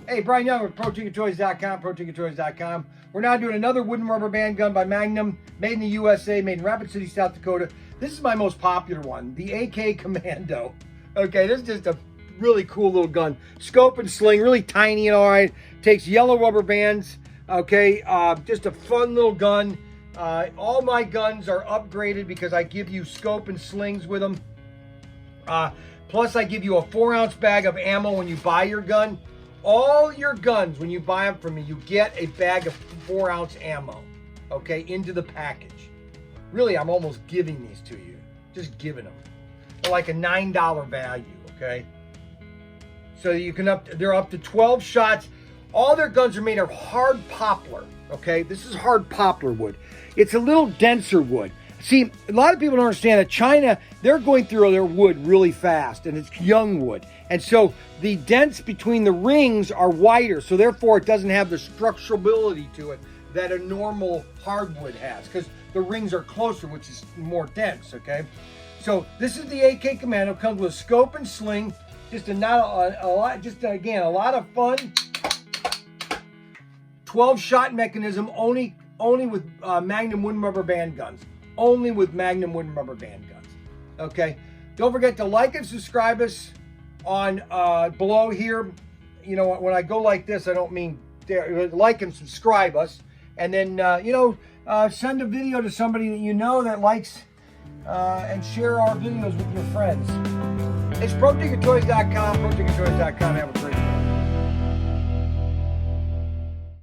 Hey, Brian Young with ProTinkerToys.com, ProTinkerToys.com. We're now doing another wooden rubber band gun by Magnum, made in the USA, made in Rapid City, South Dakota. This is my most popular one, the AK Commando. Okay, this is just a really cool little gun. Scope and sling, really tiny and all right. Takes yellow rubber bands. Okay, just a fun little gun. All my guns are upgraded because I give you scope and slings with them. Plus, I give you a 4-ounce bag of ammo when you buy your gun. All your guns, when you buy them from me, you get a bag of 4-ounce ammo, okay, into the package. Really, I'm almost giving these to you. Just giving them. They're like a $9 value, okay? So you can they're up to 12 shots. All their guns are made of hard poplar, okay? This is hard poplar wood. It's a little denser wood. See, a lot of people don't understand that China, they're going through their wood really fast, and it's young wood. And so the dents between the rings are wider, so therefore it doesn't have the structurability to it that a normal hardwood has, because the rings are closer, which is more dense, okay? So this is the AK Commando. Comes with a scope and sling. Just a lot of fun. 12-shot mechanism, only with Magnum wooden rubber band guns. Only with Magnum wooden rubber band guns. Okay? Don't forget to like and subscribe us on below here. You know, when I go like this, I don't mean there. Like and subscribe us. And then, send a video to somebody that you know that likes and share our videos with your friends. It's ProTinkerToys.com, ProTinkerToys.com. Have a great